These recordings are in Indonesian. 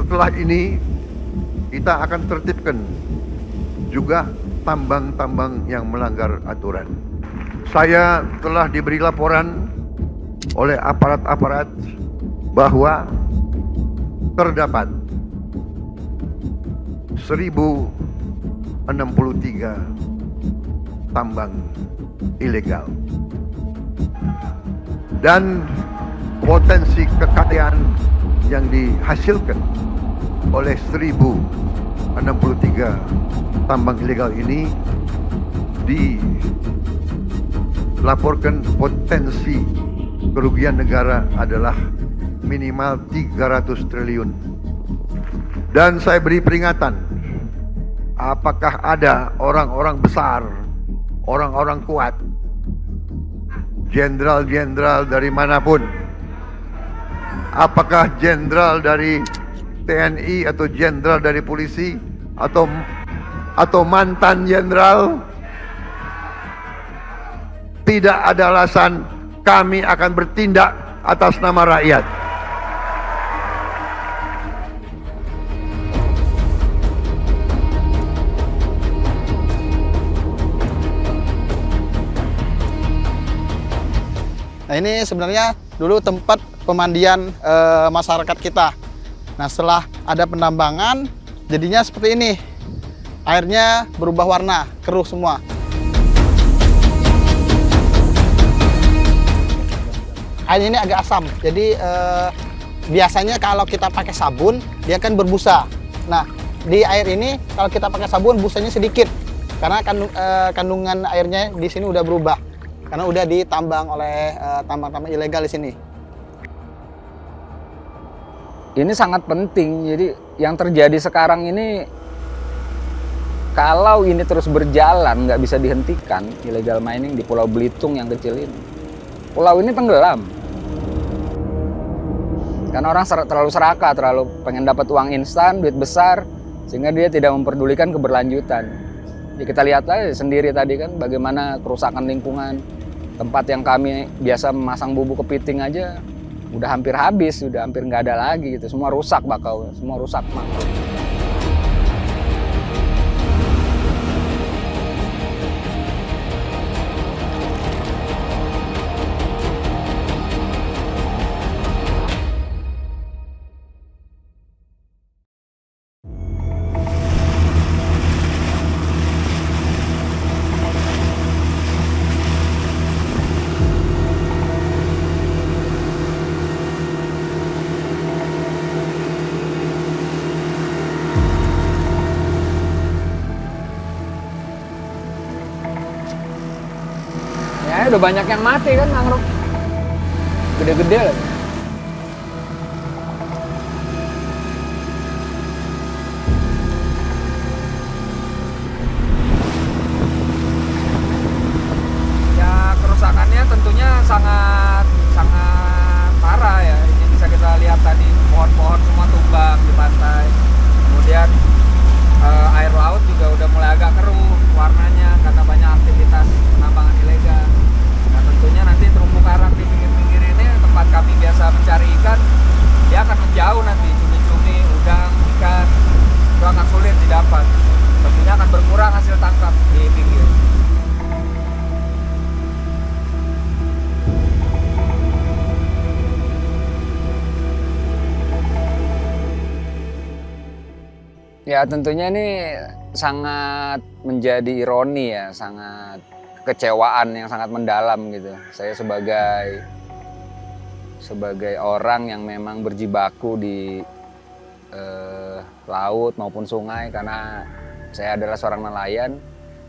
setelah ini kita akan tertibkan juga tambang-tambang yang melanggar aturan. Saya telah diberi laporan oleh aparat-aparat bahwa terdapat 1063 tambang ilegal dan potensi kekayaan yang dihasilkan oleh 1063 tambang ilegal ini dilaporkan potensi kerugian negara adalah minimal 300 triliun. Dan saya beri peringatan, apakah ada orang-orang besar, orang-orang kuat, jenderal-jenderal dari manapun, apakah jenderal dari TNI atau jenderal dari polisi atau mantan jenderal, tidak ada alasan kami akan bertindak atas nama rakyat. Nah, ini sebenarnya dulu tempat pemandian masyarakat kita. Nah, setelah ada penambangan, jadinya seperti ini. Airnya berubah warna, keruh semua. Air ini agak asam, jadi biasanya kalau kita pakai sabun, dia kan berbusa. Nah, di air ini kalau kita pakai sabun, busanya sedikit. Karena kandungan airnya di sini udah berubah. Karena udah ditambang oleh tambang-tambang ilegal di sini. Ini sangat penting. Jadi yang terjadi sekarang ini, kalau ini terus berjalan, nggak bisa dihentikan, illegal mining di Pulau Belitung yang kecil ini. Pulau ini tenggelam. Karena orang terlalu serakah, terlalu pengen dapat uang instan, duit besar, sehingga dia tidak memperdulikan keberlanjutan. Ya, kita lihat aja sendiri tadi kan, bagaimana kerusakan lingkungan. Tempat yang kami biasa memasang bubuk kepiting aja udah hampir habis, udah hampir nggak ada lagi gitu. Semua rusak bakau, semua rusak mangrove. Ya udah banyak yang mati kan mangrove. Gede-gede lagi. Ya kerusakannya tentunya sangat parah ya. Ini bisa kita lihat tadi pohon-pohon semua tumbang di pantai. Kemudian air laut juga udah mulai agak keruh warnanya karena banyak aktivitas penambangan ilegal. Nah tentunya nanti terumbu karang di pinggir-pinggir ini tempat kami biasa mencari ikan, dia akan menjauh nanti, cumi-cumi, udang, ikan itu akan sulit didapat. Tentunya akan berkurang hasil tangkap di pinggir. Ya tentunya ini sangat menjadi ironi ya, sangat kekecewaan yang sangat mendalam gitu. Saya sebagai orang yang memang berjibaku di laut maupun sungai karena saya adalah seorang nelayan,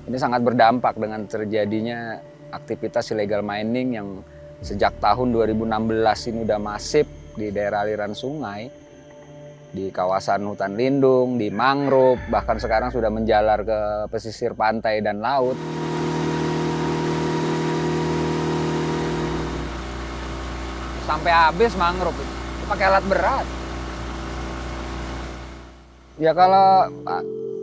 ini sangat berdampak dengan terjadinya aktivitas illegal mining yang sejak tahun 2016 ini udah masif di daerah aliran sungai, di kawasan hutan lindung, di mangrove, bahkan sekarang sudah menjalar ke pesisir pantai dan laut. Sampai habis mangrove itu pakai alat berat. Ya kalau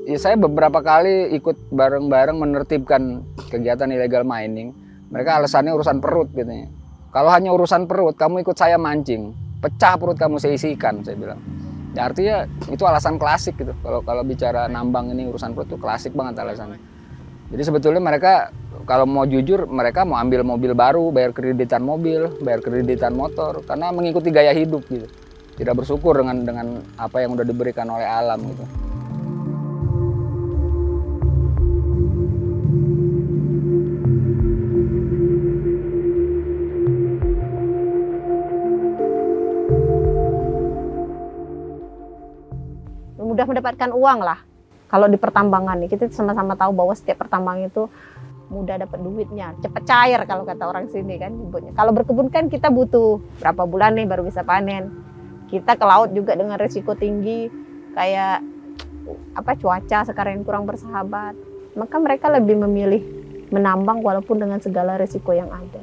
ya saya beberapa kali ikut bareng-bareng menertibkan kegiatan illegal mining. Mereka alasannya urusan perut gitu ya. Kalau hanya urusan perut, kamu ikut saya mancing, pecah perut kamu saya isikan, saya bilang. Ya, artinya itu alasan klasik gitu. Kalau bicara nambang ini urusan perut tuh klasik banget alasannya. Jadi sebetulnya mereka kalau mau jujur, mereka mau ambil mobil baru, bayar kreditan mobil, bayar kreditan motor, karena mengikuti gaya hidup gitu. Tidak bersyukur dengan apa yang udah diberikan oleh alam gitu. Mudah mendapatkan uang lah. Kalau di pertambangan nih, kita sama-sama tahu bahwa setiap pertambang itu mudah dapat duitnya, cepat cair kalau kata orang sini kan nyebutnya. Kalau berkebun kan kita butuh berapa bulan nih baru bisa panen. Kita ke laut juga dengan risiko tinggi, kayak cuaca sekarang yang kurang bersahabat. Maka mereka lebih memilih menambang walaupun dengan segala risiko yang ada.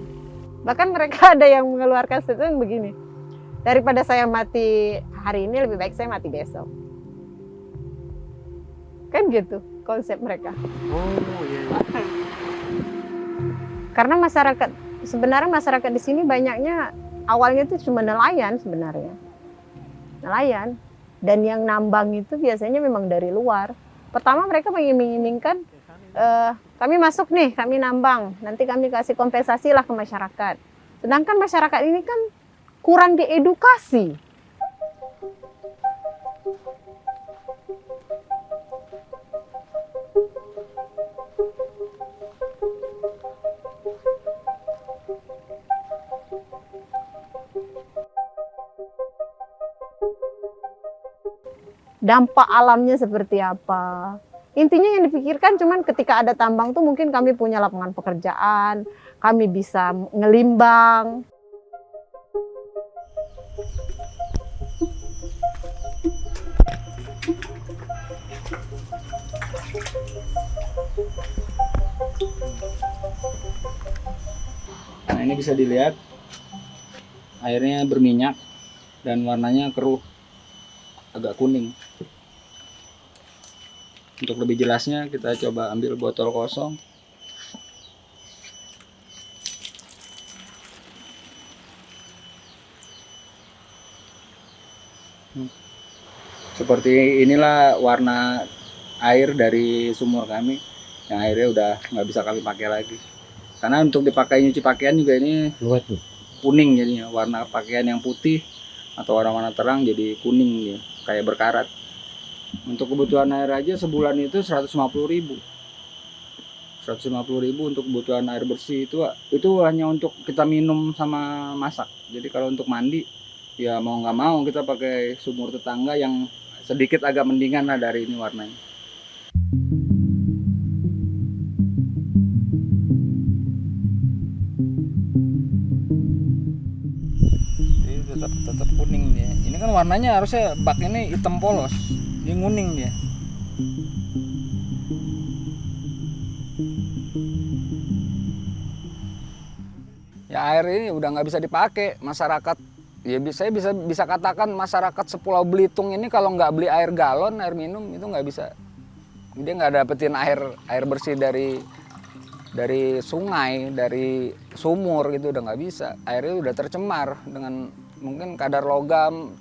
Bahkan mereka ada yang mengeluarkan statement begini, daripada saya mati hari ini lebih baik saya mati besok. Kan gitu konsep mereka. Oh iya. Karena sebenarnya masyarakat di sini banyaknya awalnya itu cuma nelayan sebenarnya. Nelayan. Dan yang nambang itu biasanya memang dari luar. Pertama mereka mengiming-imingkan, kami masuk nih, kami nambang. Nanti kami kasih kompensasi lah ke masyarakat. Sedangkan masyarakat ini kan kurang diedukasi. Dampak alamnya seperti apa. Intinya yang dipikirkan cuman ketika ada tambang tuh mungkin kami punya lapangan pekerjaan, kami bisa ngelimbang. Nah, ini bisa dilihat airnya berminyak dan warnanya keruh, agak kuning. Untuk lebih jelasnya kita coba ambil botol kosong. Seperti inilah warna air dari sumur kami, yang airnya udah nggak bisa kami pakai lagi. Karena untuk dipakai nyuci pakaian juga ini kuning jadinya, warna pakaian yang putih atau warna-warna terang jadi kuning dia, kayak berkarat. Untuk kebutuhan air aja sebulan itu 150.000. 150.000 untuk kebutuhan air bersih itu hanya untuk kita minum sama masak. Jadi kalau untuk mandi ya mau nggak mau kita pakai sumur tetangga yang sedikit agak mendingan lah dari ini warnanya. Tetap kuning dia. Ini kan warnanya harusnya bak ini hitam polos, dia kuning dia. Ya air ini udah nggak bisa dipakai masyarakat. Ya saya bisa katakan masyarakat Sepulau Belitung ini kalau nggak beli air galon, air minum itu nggak bisa. Dia nggak dapetin air bersih dari sungai, dari sumur gitu, udah nggak bisa. Airnya udah tercemar dengan mungkin kadar logam,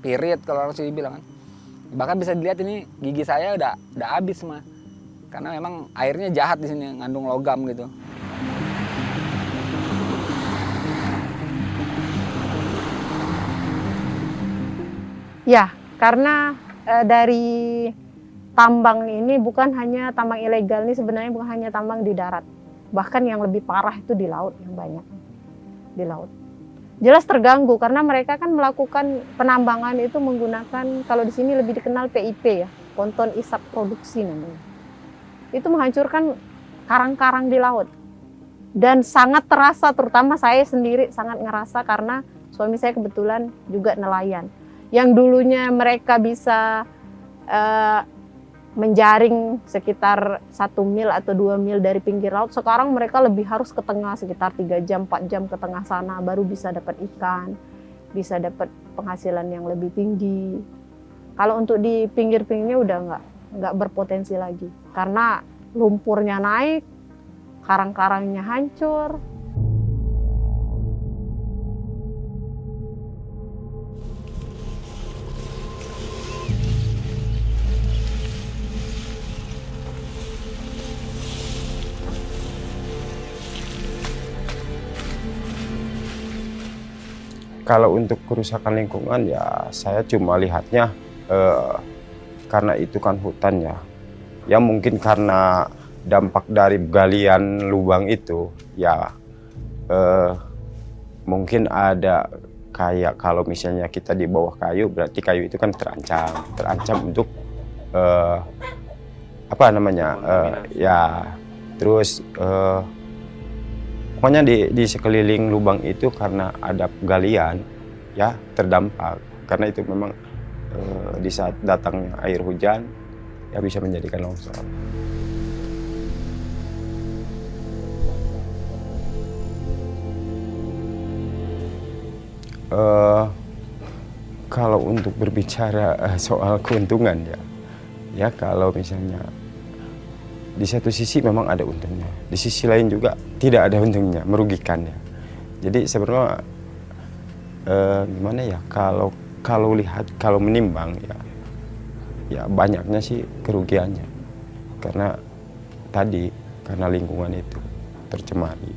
pirit kalau orang sih bilang kan. Bahkan bisa dilihat ini gigi saya udah habis mah. Karena memang airnya jahat di sini, ngandung logam gitu. Ya, karena dari tambang ini bukan hanya tambang ilegal ini sebenarnya bukan hanya tambang di darat. Bahkan yang lebih parah itu di laut yang banyak. Di laut. Jelas terganggu karena mereka kan melakukan penambangan itu menggunakan, kalau di sini lebih dikenal PIP ya, ponton isap produksi namanya. Itu menghancurkan karang-karang di laut. Dan sangat terasa, terutama saya sendiri sangat ngerasa karena suami saya kebetulan juga nelayan. Yang dulunya mereka bisa menjaring sekitar 1 mil atau 2 mil dari pinggir laut, sekarang mereka lebih harus ke tengah sekitar 3 jam, 4 jam ke tengah sana baru bisa dapat ikan, bisa dapat penghasilan yang lebih tinggi. Kalau untuk di pinggir-pinggirnya udah nggak berpotensi lagi karena lumpurnya naik, karang-karangnya hancur. Kalau untuk kerusakan lingkungan ya saya cuma lihatnya karena itu kan hutan ya. Ya mungkin karena dampak dari galian lubang itu ya mungkin ada kayak kalau misalnya kita di bawah kayu berarti kayu itu kan terancam untuk apa namanya ya terus pokoknya di sekeliling lubang itu karena ada galian ya terdampak karena itu memang di saat datangnya air hujan ya bisa menjadikan longsor. Kalau untuk berbicara soal keuntungan ya kalau misalnya di satu sisi memang ada untungnya, di sisi lain juga tidak ada untungnya, merugikan ya. Jadi sebenarnya gimana ya kalau menimbang ya banyaknya sih kerugiannya karena lingkungan itu tercemari.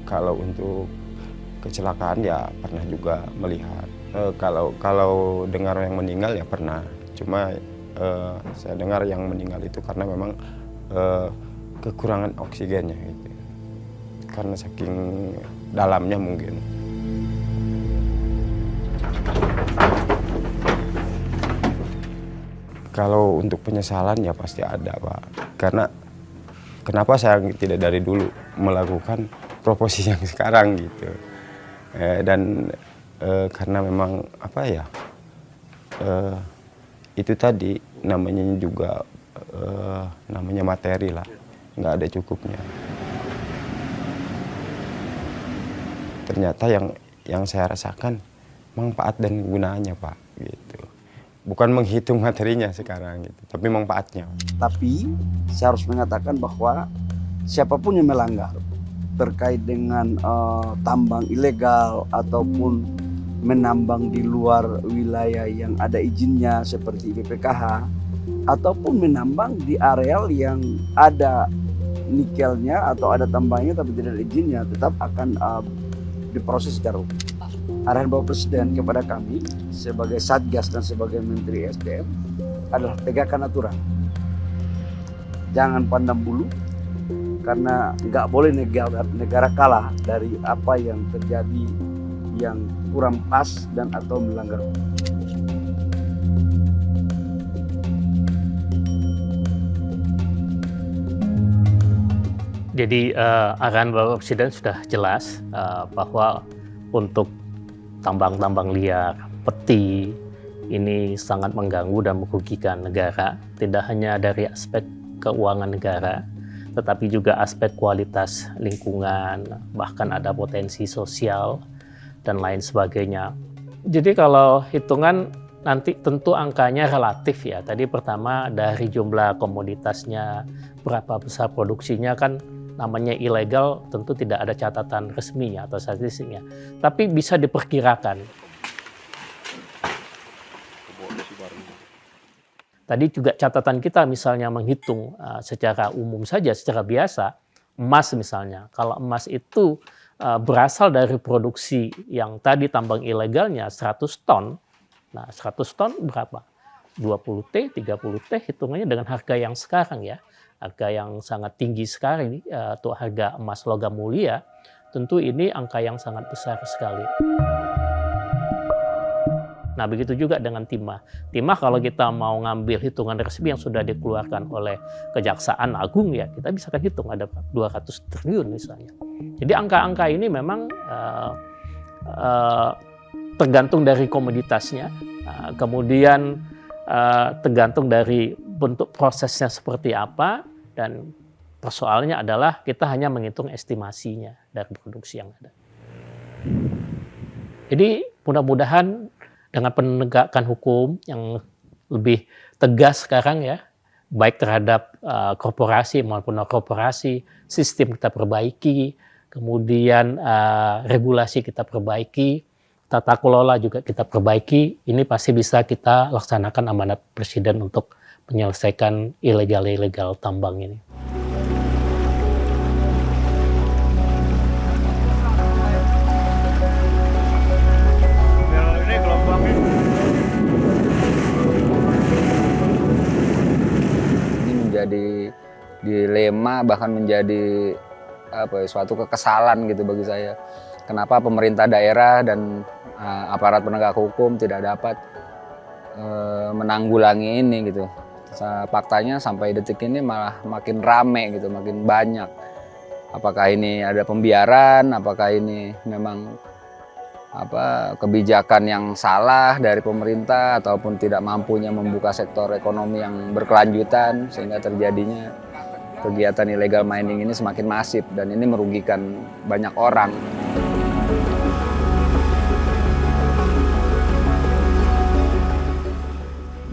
Kalau untuk kecelakaan ya pernah juga melihat. Kalau dengar yang meninggal ya pernah. Cuma saya dengar yang meninggal itu karena memang kekurangan oksigennya gitu. Karena saking dalamnya mungkin. Kalau untuk penyesalan ya pasti ada, Pak. Karena kenapa saya tidak dari dulu melakukan proposisi yang sekarang gitu. Dan karena memang apa ya itu tadi namanya juga namanya materi lah, nggak ada cukupnya. Ternyata yang saya rasakan manfaat dan gunanya, Pak, gitu. Bukan menghitung materinya sekarang gitu, tapi manfaatnya. Tapi saya harus mengatakan bahwa siapapun yang melanggar terkait dengan tambang ilegal ataupun menambang di luar wilayah yang ada izinnya seperti BPKH ataupun menambang di areal yang ada nikelnya atau ada tambangnya tapi tidak ada izinnya, tetap akan diproses secara hukum. Arahan Bapak Presiden kepada kami sebagai Satgas dan sebagai Menteri SDM adalah tegakkan aturan. Jangan pandang bulu, karena nggak boleh negara kalah dari apa yang terjadi yang kurang pas dan atau melanggar hukum. Jadi arahan Bapak Presiden sudah jelas bahwa untuk tambang-tambang liar, peti ini sangat mengganggu dan merugikan negara, tidak hanya dari aspek keuangan negara, tetapi juga aspek kualitas lingkungan, bahkan ada potensi sosial dan lain sebagainya. Jadi kalau hitungan nanti tentu angkanya relatif ya. Tadi pertama dari jumlah komoditasnya, berapa besar produksinya kan namanya ilegal, tentu tidak ada catatan resminya atau statistiknya. Tapi bisa diperkirakan. Tadi juga catatan kita misalnya menghitung secara umum saja, secara biasa, emas misalnya. Kalau emas itu berasal dari produksi yang tadi tambang ilegalnya 100 ton. Nah 100 ton berapa? 20 T, 30 T hitungannya dengan harga yang sekarang ya. Harga yang sangat tinggi sekarang untuk harga emas logam mulia, tentu ini angka yang sangat besar sekali. Nah begitu juga dengan timah. Timah kalau kita mau ngambil hitungan resmi yang sudah dikeluarkan oleh Kejaksaan Agung ya, kita bisa kan hitung ada 200 triliun misalnya. Jadi angka-angka ini memang tergantung dari komoditasnya, kemudian tergantung dari bentuk prosesnya seperti apa, dan persoalannya adalah kita hanya menghitung estimasinya dari produksi yang ada. Jadi mudah-mudahan dengan penegakan hukum yang lebih tegas sekarang ya, baik terhadap korporasi maupun non-korporasi, sistem kita perbaiki, kemudian regulasi kita perbaiki, tata kelola juga kita perbaiki, ini pasti bisa kita laksanakan amanat Presiden untuk menyelesaikan ilegal tambang ini. menjadi dilema, bahkan menjadi suatu kekesalan gitu bagi saya. Kenapa pemerintah daerah dan aparat penegak hukum tidak dapat menanggulangi ini gitu. Faktanya sampai detik ini malah makin rame gitu, makin banyak. Apakah ini ada pembiaran, apakah ini memang kebijakan yang salah dari pemerintah ataupun tidak mampunya membuka sektor ekonomi yang berkelanjutan sehingga terjadinya kegiatan illegal mining ini semakin masif dan ini merugikan banyak orang.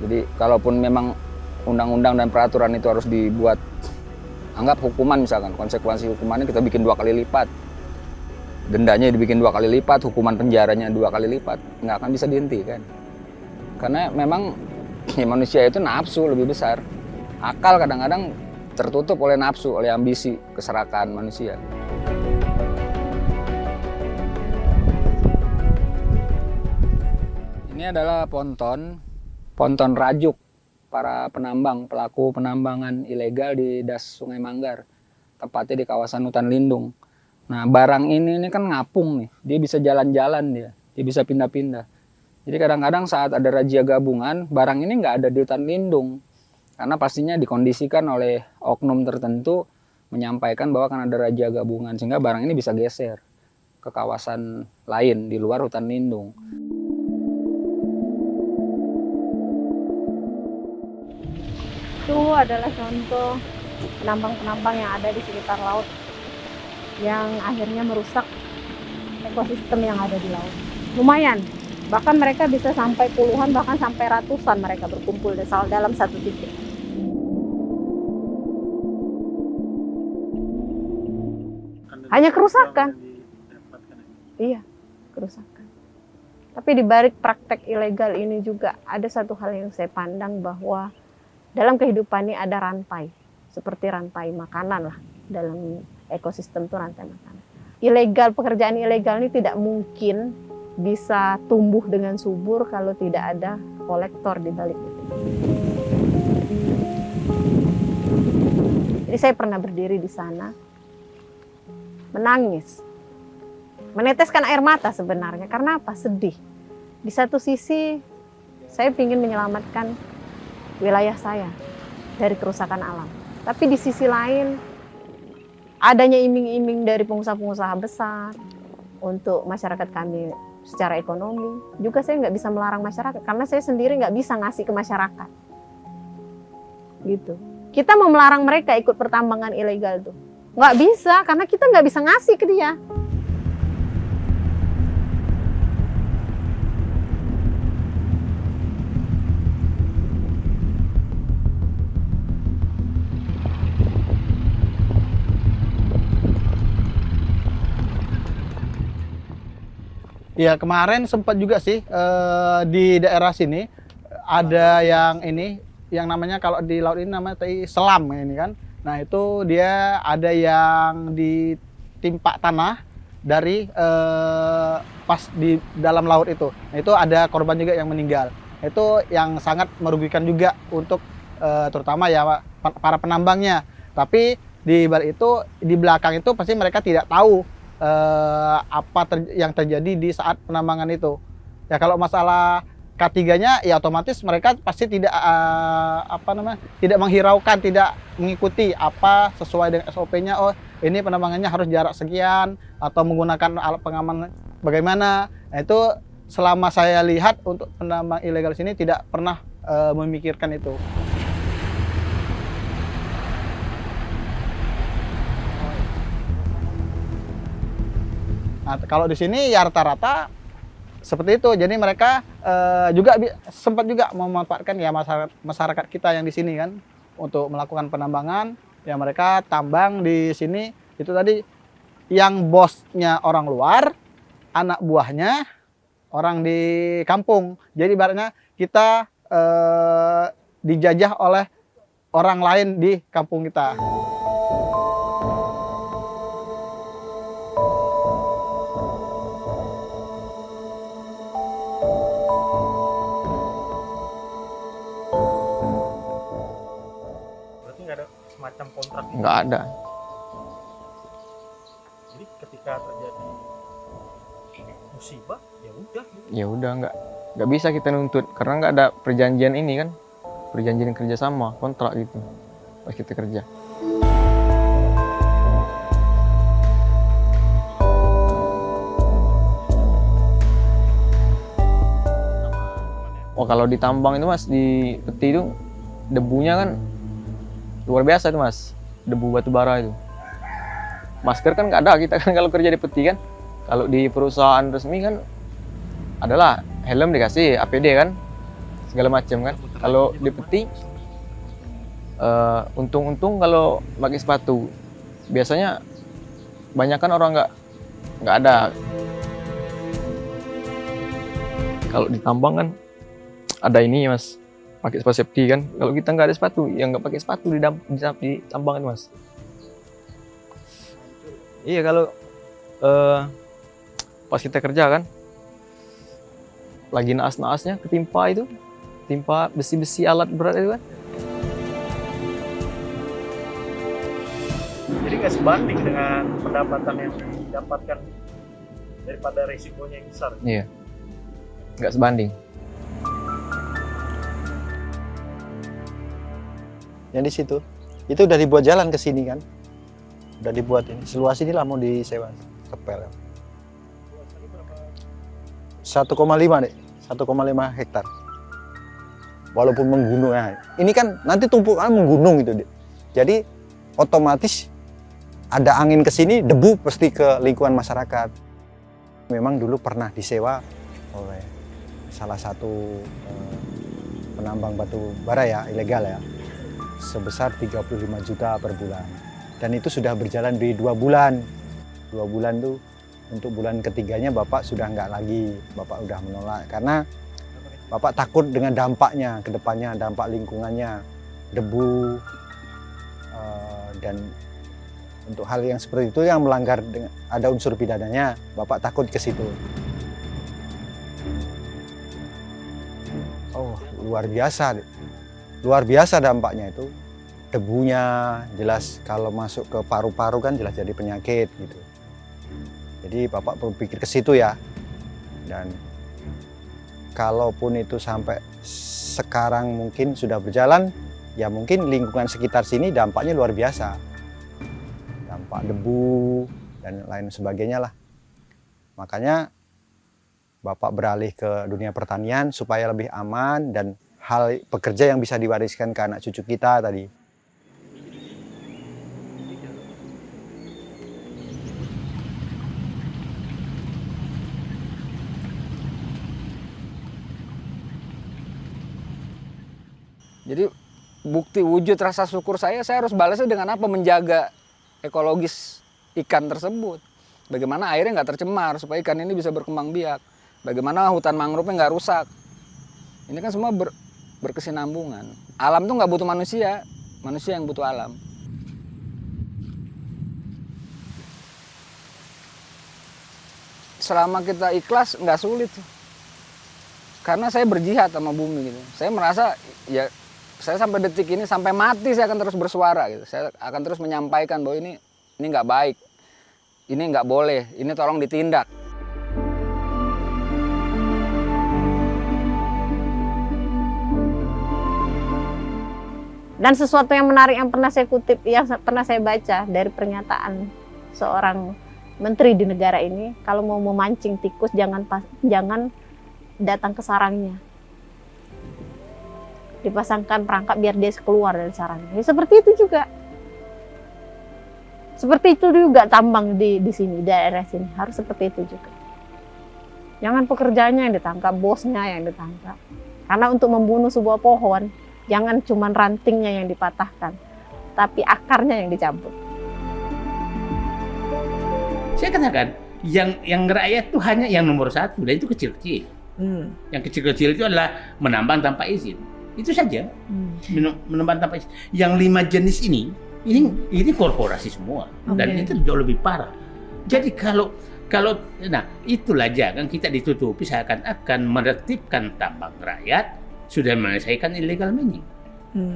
Jadi kalaupun memang undang-undang dan peraturan itu harus dibuat, anggap hukuman misalkan, konsekuensi hukumannya kita bikin 2 kali lipat. Dendanya dibikin 2 kali lipat, hukuman penjaranya 2 kali lipat, nggak akan bisa dihentikan. Karena memang manusia itu nafsu lebih besar. Akal kadang-kadang tertutup oleh nafsu, oleh ambisi, keserakahan manusia. Ini adalah ponton rajuk para penambang, pelaku penambangan ilegal di Das Sungai Manggar, tepatnya di kawasan hutan lindung. Nah, barang ini kan ngapung nih, dia bisa jalan-jalan, dia bisa pindah-pindah. Jadi kadang-kadang saat ada razia gabungan, barang ini nggak ada di hutan lindung, karena pastinya dikondisikan oleh oknum tertentu menyampaikan bahwa akan ada razia gabungan, sehingga barang ini bisa geser ke kawasan lain di luar hutan lindung. Itu adalah contoh penambang-penambang yang ada di sekitar laut yang akhirnya merusak ekosistem yang ada di laut. Lumayan, bahkan mereka bisa sampai puluhan, bahkan sampai ratusan mereka berkumpul dalam satu titik. Hanya kerusakan. Iya, kerusakan. Tapi di balik praktek ilegal ini juga ada satu hal yang saya pandang, bahwa dalam kehidupan ini ada rantai, seperti rantai makanan lah dalam ekosistem itu, rantai makanan. Pekerjaan ilegal ini tidak mungkin bisa tumbuh dengan subur kalau tidak ada kolektor di balik itu. Jadi saya pernah berdiri di sana, menangis, meneteskan air mata sebenarnya. Karena apa? Sedih. Di satu sisi saya ingin menyelamatkan wilayah saya dari kerusakan alam. Tapi di sisi lain, adanya iming-iming dari pengusaha-pengusaha besar untuk masyarakat kami secara ekonomi. Juga saya nggak bisa melarang masyarakat, karena saya sendiri nggak bisa ngasih ke masyarakat. Gitu. Kita mau melarang mereka ikut pertambangan ilegal tuh, nggak bisa, karena kita nggak bisa ngasih ke dia. Ya, kemarin sempat juga sih di daerah sini ada yang ini, yang namanya kalau di laut ini namanya selam ini kan. Nah, itu dia ada yang ditimpa tanah dari pas di dalam laut itu. Nah, itu ada korban juga yang meninggal. Itu yang sangat merugikan juga untuk terutama ya para penambangnya. Tapi di balik itu, di belakang itu pasti mereka tidak tahu yang terjadi di saat penambangan itu. Ya, kalau masalah K3-nya ya otomatis mereka pasti tidak tidak menghiraukan, tidak mengikuti apa sesuai dengan SOP-nya. Oh, ini penambangannya harus jarak sekian atau menggunakan alat pengaman bagaimana. Nah, itu selama saya lihat untuk penambang ilegal sini tidak pernah memikirkan itu. Nah, kalau di sini ya rata-rata seperti itu. Jadi mereka juga sempat juga memanfaatkan ya masyarakat kita yang di sini kan untuk melakukan penambangan. Ya, mereka tambang di sini itu tadi yang bosnya orang luar, anak buahnya orang di kampung. Jadi ibaratnya kita dijajah oleh orang lain di kampung kita. semacam kontrak itu? Nggak ada. Jadi ketika terjadi musibah, ya udah. Gitu. Ya udah nggak bisa kita nuntut karena nggak ada perjanjian ini kan, perjanjian kerjasama kontrak gitu pas kita kerja. Oh kalau di tambang itu mas, di peti itu debunya kan luar biasa itu mas, debu batu bara itu. Masker kan nggak ada kita kan kalau kerja di peti kan. Kalau di perusahaan resmi kan adalah helm dikasih, APD kan, segala macam kan. Kalau di peti, untung kalau pakai sepatu, biasanya banyak kan orang nggak ada. Kalau di tambang kan ada ini mas, pakai sepatu safety kan. Kalau kita nggak ada sepatu, yang nggak pakai sepatu di tambang kan mas. Iya kalau pas kita kerja kan, lagi naas-naasnya ketimpa besi-besi alat berat itu kan. Jadi nggak sebanding dengan pendapatan yang didapatkan daripada resikonya yang besar. Iya, nggak sebanding. Yang di situ itu udah dibuat jalan ke sini kan, udah dibuat ini seluas inilah mau disewa sepel. 1,5 deh, 1,5 hektar. Walaupun menggunung ya. Ini kan nanti tumpukan menggunung itu deh. Jadi otomatis ada angin ke sini, debu pasti ke lingkungan masyarakat. Memang dulu pernah disewa oleh salah satu penambang batu bara ya, ilegal ya, sebesar 35 juta per bulan. Dan itu sudah berjalan di 2 bulan. 2 bulan tuh untuk bulan ketiganya Bapak sudah nggak lagi, Bapak udah menolak karena Bapak takut dengan dampaknya ke depannya, dampak lingkungannya, debu, dan untuk hal yang seperti itu yang melanggar ada unsur pidananya, Bapak takut ke situ. Oh, luar biasa dampaknya itu. Debunya jelas kalau masuk ke paru-paru kan jelas jadi penyakit gitu. Jadi Bapak berpikir ke situ ya. Dan kalaupun itu sampai sekarang mungkin sudah berjalan, ya mungkin lingkungan sekitar sini dampaknya luar biasa. Dampak debu dan lain sebagainya lah. Makanya Bapak beralih ke dunia pertanian supaya lebih aman dan hal pekerja yang bisa diwariskan ke anak cucu kita tadi. Jadi bukti wujud rasa syukur saya harus balasnya dengan apa? Menjaga ekologis ikan tersebut. Bagaimana airnya nggak tercemar supaya ikan ini bisa berkembang biak. Bagaimana hutan mangrove-nya nggak rusak. Ini kan semua berkesinambungan. Alam tuh nggak butuh manusia, manusia yang butuh alam. Selama kita ikhlas nggak sulit. Karena saya berjihad sama bumi gitu. Saya merasa ya saya sampai detik ini, sampai mati saya akan terus bersuara gitu. Saya akan terus menyampaikan bahwa ini nggak baik, ini nggak boleh, ini tolong ditindak. Dan sesuatu yang menarik yang pernah saya kutip, yang pernah saya baca dari pernyataan seorang menteri di negara ini, kalau mau memancing tikus jangan datang ke sarangnya. Dipasangkan perangkap biar dia keluar dari sarangnya. Ya, seperti itu juga. Seperti itu juga tambang di sini, daerah sini. Harus seperti itu juga. Jangan pekerjaannya yang ditangkap, bosnya yang ditangkap. Karena untuk membunuh sebuah pohon, jangan cuma rantingnya yang dipatahkan, tapi akarnya yang dicabut. Saya katakan, yang rakyat itu hanya yang nomor 1, dan itu kecil-kecil. Yang kecil-kecil itu adalah menambang tanpa izin. Itu saja, menambang tanpa izin. Yang 5 jenis ini korporasi semua, dan itu jauh lebih parah. Jadi kalau nah itulah jangan kita ditutupi seakan-akan menertibkan tambang rakyat sudah menyelesaikan illegal mining.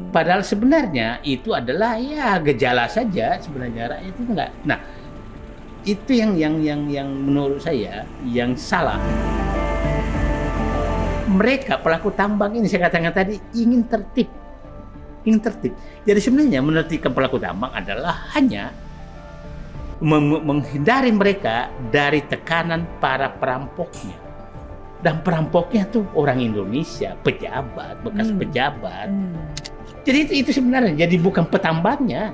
Padahal sebenarnya itu adalah ya gejala saja sebenarnya, rakyat itu enggak. Nah, itu yang menurut saya yang salah. Mereka pelaku tambang ini, saya katakan tadi, ingin tertib. Jadi sebenarnya menertibkan pelaku tambang adalah hanya menghindari mereka dari tekanan para perampoknya. Dan perampoknya tuh orang Indonesia, pejabat, bekas pejabat. Jadi itu sebenarnya, jadi bukan petambangnya.